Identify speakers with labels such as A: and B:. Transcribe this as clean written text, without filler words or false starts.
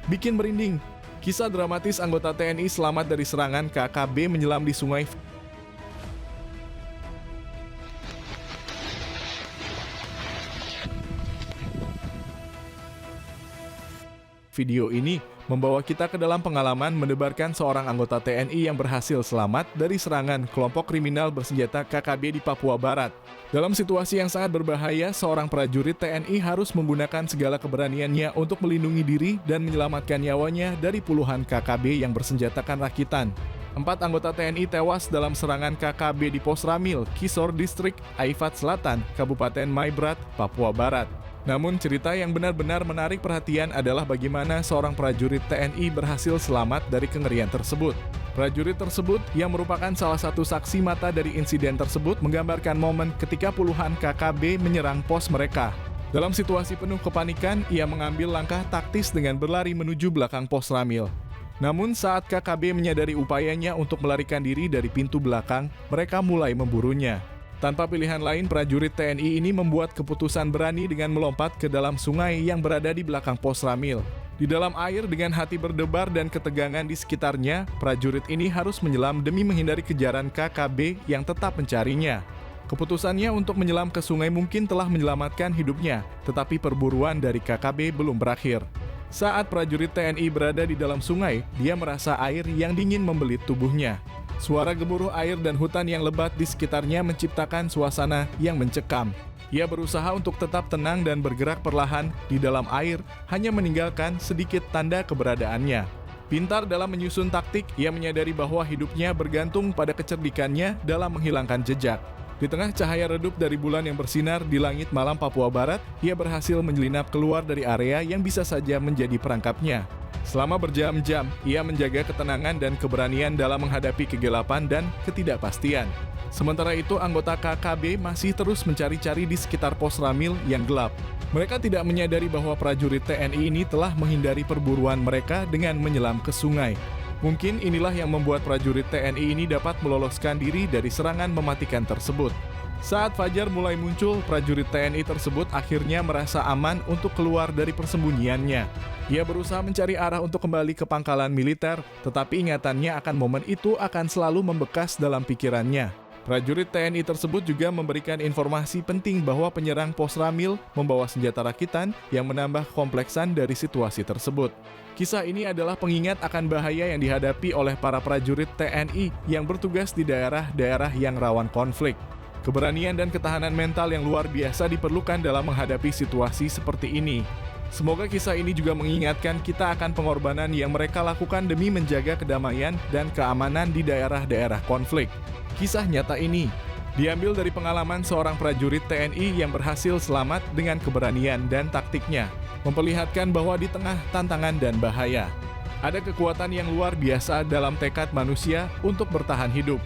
A: Bikin merinding. Kisah dramatis anggota TNI selamat dari serangan KKB menyelam di sungai. Video ini membawa kita ke dalam pengalaman mendebarkan seorang anggota TNI yang berhasil selamat dari serangan kelompok kriminal bersenjata KKB di Papua Barat. Dalam situasi yang sangat berbahaya, seorang prajurit TNI harus menggunakan segala keberaniannya untuk melindungi diri dan menyelamatkan nyawanya dari puluhan KKB yang bersenjatakan rakitan. 4 anggota TNI tewas dalam serangan KKB di Pos Ramil, Kisor Distrik, Aifat Selatan, Kabupaten Maibrat, Papua Barat. Namun cerita yang benar-benar menarik perhatian adalah bagaimana seorang prajurit TNI berhasil selamat dari kengerian tersebut. Prajurit tersebut yang merupakan salah satu saksi mata dari insiden tersebut menggambarkan momen ketika puluhan KKB menyerang pos mereka. Dalam situasi penuh kepanikan, ia mengambil langkah taktis dengan berlari menuju belakang Pos Ramil. Namun saat KKB menyadari upayanya untuk melarikan diri dari pintu belakang, mereka mulai memburunya. Tanpa pilihan lain, prajurit TNI ini membuat keputusan berani dengan melompat ke dalam sungai yang berada di belakang Pos Ramil. Di dalam air dengan hati berdebar dan ketegangan di sekitarnya, prajurit ini harus menyelam demi menghindari kejaran KKB yang tetap mencarinya. Keputusannya untuk menyelam ke sungai mungkin telah menyelamatkan hidupnya, tetapi perburuan dari KKB belum berakhir. Saat prajurit TNI berada di dalam sungai, dia merasa air yang dingin membelit tubuhnya. Suara gemuruh air dan hutan yang lebat di sekitarnya menciptakan suasana yang mencekam. Ia berusaha untuk tetap tenang dan bergerak perlahan di dalam air, hanya meninggalkan sedikit tanda keberadaannya. Pintar dalam menyusun taktik, ia menyadari bahwa hidupnya bergantung pada kecerdikannya dalam menghilangkan jejak. Di tengah cahaya redup dari bulan yang bersinar di langit malam Papua Barat, ia berhasil menyelinap keluar dari area yang bisa saja menjadi perangkapnya. Selama berjam-jam, ia menjaga ketenangan dan keberanian dalam menghadapi kegelapan dan ketidakpastian. Sementara itu, anggota KKB masih terus mencari-cari di sekitar Pos Ramil yang gelap. Mereka tidak menyadari bahwa prajurit TNI ini telah menghindari perburuan mereka dengan menyelam ke sungai. Mungkin inilah yang membuat prajurit TNI ini dapat meloloskan diri dari serangan mematikan tersebut. Saat fajar mulai muncul, prajurit TNI tersebut akhirnya merasa aman untuk keluar dari persembunyiannya. Ia berusaha mencari arah untuk kembali ke pangkalan militer, tetapi ingatannya akan momen itu akan selalu membekas dalam pikirannya. Prajurit TNI tersebut juga memberikan informasi penting bahwa penyerang Pos Ramil membawa senjata rakitan yang menambah kompleksan dari situasi tersebut. Kisah ini adalah pengingat akan bahaya yang dihadapi oleh para prajurit TNI yang bertugas di daerah-daerah yang rawan konflik. Keberanian dan ketahanan mental yang luar biasa diperlukan dalam menghadapi situasi seperti ini. Semoga kisah ini juga mengingatkan kita akan pengorbanan yang mereka lakukan demi menjaga kedamaian dan keamanan di daerah-daerah konflik. Kisah nyata ini diambil dari pengalaman seorang prajurit TNI yang berhasil selamat dengan keberanian dan taktiknya, memperlihatkan bahwa di tengah tantangan dan bahaya, ada kekuatan yang luar biasa dalam tekad manusia untuk bertahan hidup.